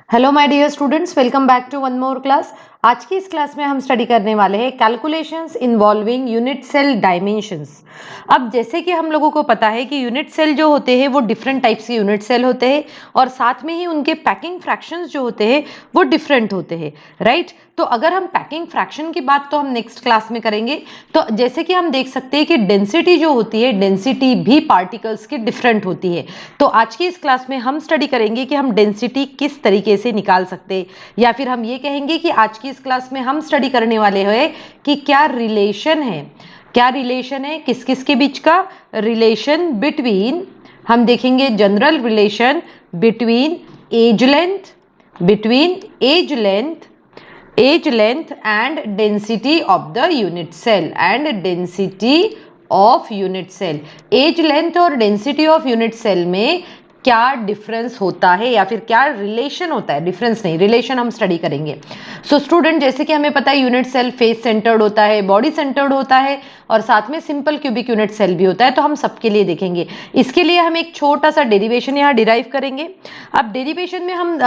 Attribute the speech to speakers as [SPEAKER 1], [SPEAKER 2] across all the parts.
[SPEAKER 1] Hello my dear students, welcome back to one more class. आज की इस class में हम स्टडी करने वाले हैं calculations involving unit cell dimensions. अब जैसे कि हम लोगों को पता है कि यूनिट सेल जो होते हैं वो डिफरेंट टाइप्स के यूनिट सेल होते हैं और साथ में ही उनके पैकिंग फ्रैक्शंस जो होते हैं वो डिफरेंट होते हैं, राइट। तो अगर हम पैकिंग फ्रैक्शन की बात तो हम नेक्स्ट क्लास में करेंगे। तो जैसे कि हम देख सकते हैं कि डेंसिटी जो होती है, डेंसिटी भी पार्टिकल्स की डिफरेंट होती है। तो आज की इस क्लास में हम स्टडी करेंगे कि हम डेंसिटी किस तरीके से निकाल सकते हैं, या फिर हम ये कहेंगे कि आज की इस क्लास में हम स्टडी करने वाले हैं कि क्या रिलेशन है किस किस के बीच का रिलेशन बिटवीन, हम देखेंगे general relation between edge length and density of the unit cell edge length और डेंसिटी ऑफ यूनिट सेल में क्या डिफरेंस होता है या फिर क्या रिलेशन होता है, डिफरेंस नहीं रिलेशन हम स्टडी करेंगे। सो स्टूडेंट, जैसे कि हमें पता है यूनिट सेल फेस सेंटर्ड होता है, बॉडी सेंटर्ड होता है और साथ में सिंपल क्यूबिक यूनिट सेल भी होता है। तो हम सबके लिए देखेंगे। इसके लिए हम एक छोटा सा डेरिवेशन यहाँ डिराइव करेंगे। अब डेरिवेशन में हम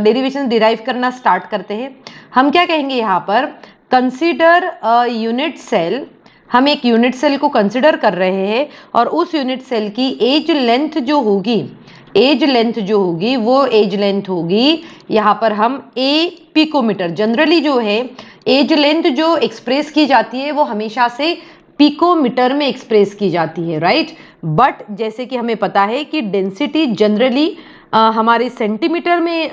[SPEAKER 1] डेरिवेशन डिराइव करना स्टार्ट करते हैं। हम क्या कहेंगे यहाँ पर, कंसीडर अ यूनिट सेल। हम एक यूनिट सेल को कंसिडर कर रहे हैं और उस यूनिट सेल की एज लेंथ जो होगी वो एज लेंथ होगी यहाँ पर हम ए पिकोमीटर। जनरली जो है एज लेंथ जो एक्सप्रेस की जाती है वो हमेशा से पिकोमीटर में एक्सप्रेस की जाती है, राइट। बट जैसे कि हमें पता है कि डेंसिटी जनरली हमारे सेंटीमीटर में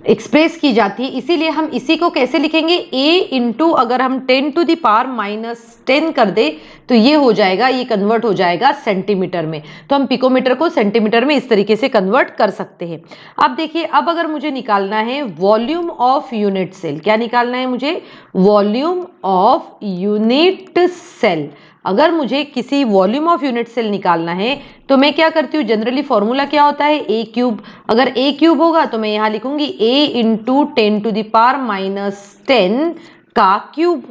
[SPEAKER 1] एक्सप्रेस की जाती है, इसीलिए हम इसी को कैसे लिखेंगे, a इंटू अगर हम 10⁻⁻10 कर दे तो ये हो जाएगा, ये कन्वर्ट हो जाएगा सेंटीमीटर में। तो हम पिकोमीटर को सेंटीमीटर में इस तरीके से कन्वर्ट कर सकते हैं। अब देखिए, अब अगर मुझे निकालना है वॉल्यूम ऑफ यूनिट सेल, क्या निकालना है मुझे, वॉल्यूम ऑफ यूनिट सेल। अगर मुझे किसी वॉल्यूम ऑफ यूनिट सेल निकालना है तो मैं क्या करती हूँ, जनरली फॉर्मूला क्या होता है, ए क्यूब। अगर ए क्यूब होगा तो मैं यहाँ लिखूंगी ए इंटू 10⁻⁻10 का क्यूब,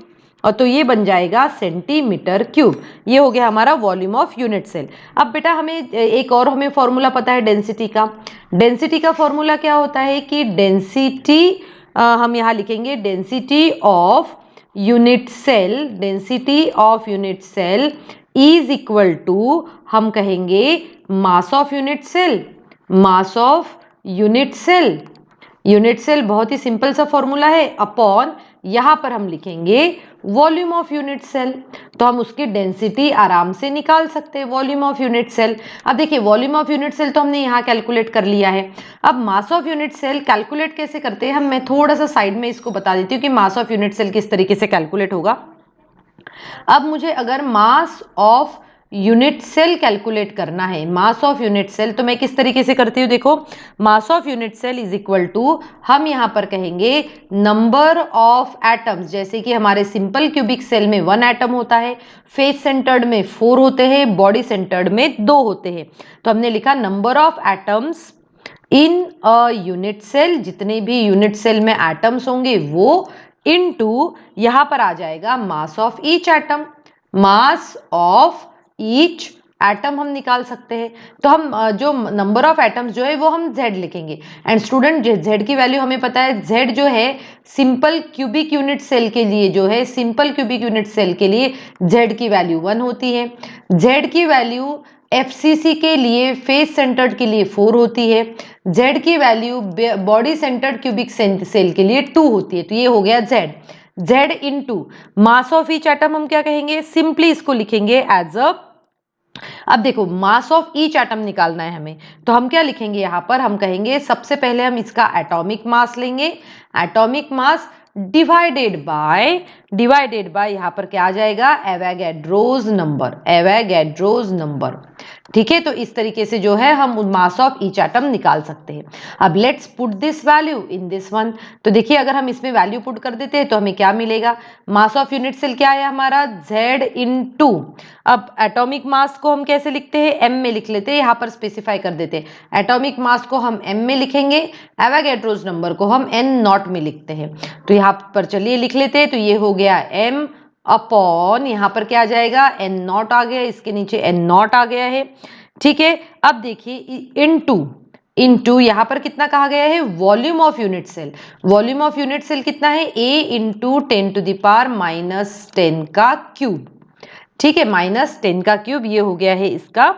[SPEAKER 1] और तो ये बन जाएगा सेंटीमीटर क्यूब। ये हो गया हमारा वॉल्यूम ऑफ यूनिट सेल। अब बेटा हमें एक और हमें फॉर्मूला पता है डेंसिटी का। डेंसिटी का फॉर्मूला क्या होता है कि डेंसिटी, हम यहाँ लिखेंगे density of unit cell is equal to, हम कहेंगे mass of unit cell. Unit cell बहुत ही सिंपल सा फॉर्मूला है, अपॉन यहां पर हम लिखेंगे वॉल्यूम ऑफ यूनिट सेल। तो हम उसकी डेंसिटी आराम से निकाल सकते हैं, वॉल्यूम ऑफ यूनिट सेल। अब देखिए, वॉल्यूम ऑफ यूनिट सेल तो हमने यहाँ कैलकुलेट कर लिया है। अब mass of unit cell calculate कैसे करते हैं, मैं थोड़ा सा साइड में इसको बता देती हूँ कि मास ऑफ यूनिट सेल किस तरीके से कैलकुलेट होगा। अब मुझे अगर mass of unit cell calculate करना है, मास ऑफ यूनिट सेल, तो मैं किस तरीके से करती हूँ, देखो, mass of unit cell is equal to, हम यहां पर कहेंगे नंबर ऑफ एटम्स। जैसे कि हमारे सिंपल क्यूबिक सेल में 1 एटम होता है, फेस सेंटर्ड में 4 होते हैं, बॉडी सेंटर्ड में 2 होते हैं। तो हमने लिखा number of atoms in a unit cell, जितने भी यूनिट सेल में एटम्स होंगे वो, इनटू यहां पर आ जाएगा mass of each atom. Mass of each atom हम निकाल सकते हैं। तो हम जो नंबर ऑफ एटम्स जो है वो हम z लिखेंगे। एंड स्टूडेंट, z की वैल्यू हमें पता है, z जो है सिंपल क्यूबिक यूनिट सेल के लिए, जो है सिंपल क्यूबिक यूनिट सेल के लिए z की वैल्यू 1 होती है। z की वैल्यू एफसीसी के लिए, फेस सेंटर्ड के लिए 4 होती है। z की value body centred cubic cell के लिए 2 होती है। तो ये हो गया z into mass of each atom, हम क्या कहेंगे, सिंपली इसको लिखेंगे एज अ, अब देखो मास ऑफ ईच एटम निकालना है हमें, तो हम क्या लिखेंगे यहाँ पर, हम कहेंगे सबसे पहले हम इसका एटॉमिक मास लेंगे। एटॉमिक मास डिवाइडेड बाय यहाँ पर क्या आ जाएगा, एवोगैड्रोज नंबर। ठीक है, तो इस तरीके से जो है हम मास ऑफ ईच एटम निकाल सकते हैं। अब let's put this value in this one. तो देखिए, अगर हम इसमें वैल्यू पुट कर देते हैं तो हमें क्या मिलेगा, मास ऑफ यूनिट सेल क्या है हमारा, z इंटू, अब एटॉमिक मास को हम कैसे लिखते हैं, m में लिख लेते हैं, यहाँ पर स्पेसिफाई कर देते हैं। एटॉमिक मास को हम m में लिखेंगे, एवोगैड्रोज नंबर को हम n नॉट में लिखते हैं। तो यहाँ पर चलिए लिख लेते हैं। तो ये हो गया m अपॉन, यहाँ पर क्या आ जाएगा, n नॉट आ गया, इसके नीचे n नॉट आ गया है। ठीक है, अब देखिए इनटू इंटू यहाँ पर कितना कहा गया है, volume of unit cell. Volume of unit cell कितना है, A इंटू 10⁻⁻10 का क्यूब। ठीक है, -10 का क्यूब, ये हो गया है इसका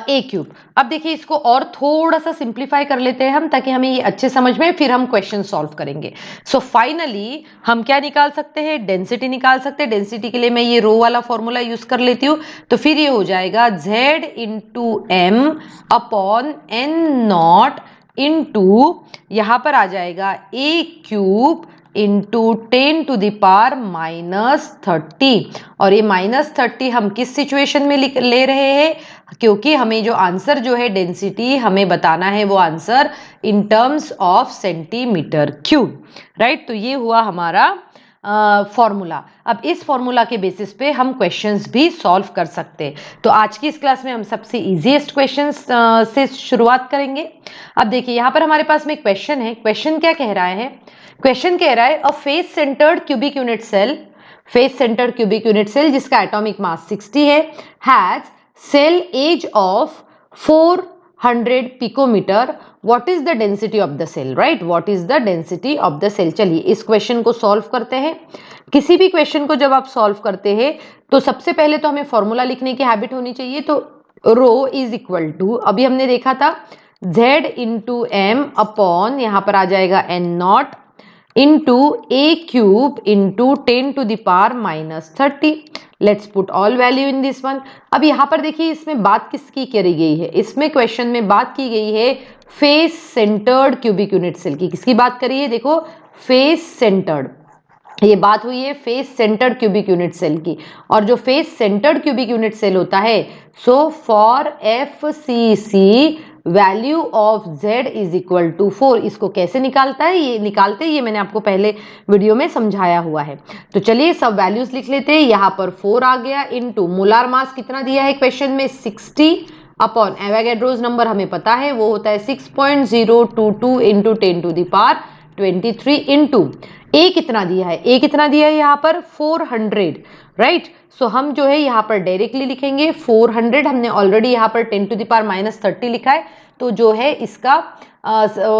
[SPEAKER 1] ए क्यूब। अब देखिए इसको और थोड़ा सा सिंप्लीफाई कर लेते हैं हम, ताकि हमें ये अच्छे समझ में, फिर हम क्वेश्चन सॉल्व करेंगे। सो फाइनली हम क्या निकाल सकते हैं, डेंसिटी निकाल सकते हैं। डेंसिटी के लिए मैं ये रो वाला फॉर्मूला यूज कर लेती हूँ, तो फिर ये हो जाएगा Z into M upon N naught into यहाँ पर आ जाएगा ए क्यूब इंटू 10⁻⁻30। और ये -30 हम किस सिचुएशन में ले रहे हैं, क्योंकि हमें जो आंसर जो है डेंसिटी हमें बताना है, वो answer in terms of centimetre cube, right. तो ये हुआ हमारा फॉर्मूला। अब इस फॉर्मूला के बेसिस पे हम क्वेश्चंस भी सॉल्व कर सकते हैं। तो आज की इस क्लास में हम सबसे इजीएस्ट क्वेश्चंस से शुरुआत करेंगे। अब देखिए यहाँ पर हमारे पास में एक क्वेश्चन है। क्वेश्चन क्या कह रहा है, क्वेश्चन कह रहा है a face centred cubic unit cell, face centred cubic unit cell जिसका एटॉमिक मास 60 है, has cell edge of 400 picometre, what is the density of the cell, right, what is the density of the cell. चलिए इस question को solve करते हैं। किसी भी question को जब आप सॉल्व करते हैं तो सबसे पहले तो हमें फॉर्मूला लिखने की हैबिट होनी चाहिए। तो रो इज इक्वल टू, अभी हमने देखा था Z इंटू एम अपॉन यहाँ पर आ जाएगा N naught into a cube into 10⁻⁻30। Let's put all value in this one. अब यहाँ पर देखिए इसमें बात किसकी करी गई है, इसमें क्वेश्चन में बात की गई है face centred cubic unit cell की। किसकी बात करी है, देखो फेस सेंटर्ड, ये बात हुई है face centred cubic unit cell की। और जो face centred cubic unit cell होता है, so for FCC value of Z is equal to 4। इसको कैसे निकालता है, ये निकालते हैं, ये मैंने आपको पहले वीडियो में समझाया हुआ है। तो चलिए सब वैल्यूज लिख लेते हैं। यहाँ पर 4 आ गया इंटू मोलार मास कितना दिया है क्वेश्चन में 60 अपॉन एवोगैड्रोस नंबर हमें पता है वो होता है 6.022 इंटू 10⁻23 इंटू ए कितना दिया है, ए कितना दिया है यहाँ पर 400, राइट। सो हम जो है यहाँ पर डायरेक्टली लिखेंगे 400, हमने ऑलरेडी यहाँ पर 10⁻⁻30 लिखा है, तो जो है इसका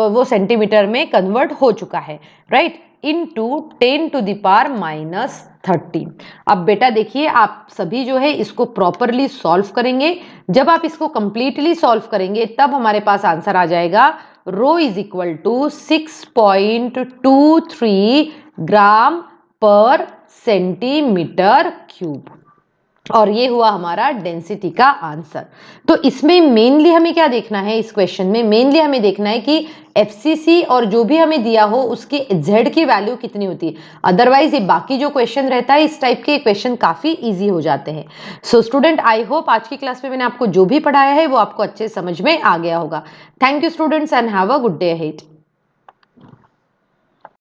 [SPEAKER 1] वो सेंटीमीटर में कन्वर्ट हो चुका है, राइट, इंटू 10⁻⁻30। अब बेटा देखिए आप सभी जो है इसको प्रॉपरली सॉल्व करेंगे। जब आप इसको कंप्लीटली सॉल्व करेंगे तब हमारे पास आंसर आ जाएगा रो इज इक्वल टू 6.23 ग्राम पर सेंटीमीटर क्यूब। और ये हुआ हमारा डेंसिटी का आंसर। तो इसमें मेनली हमें क्या देखना है, इस क्वेश्चन में मेनली हमें देखना है कि FCC और जो भी हमें दिया हो उसकी Z की वैल्यू कितनी होती है। अदरवाइज ये बाकी जो क्वेश्चन रहता है इस टाइप के क्वेश्चन काफी इजी हो जाते हैं। सो स्टूडेंट आई होप आज की क्लास में मैंने आपको जो भी पढ़ाया है वो आपको अच्छे समझ में आ गया होगा। Thank you students and have a good day ahead.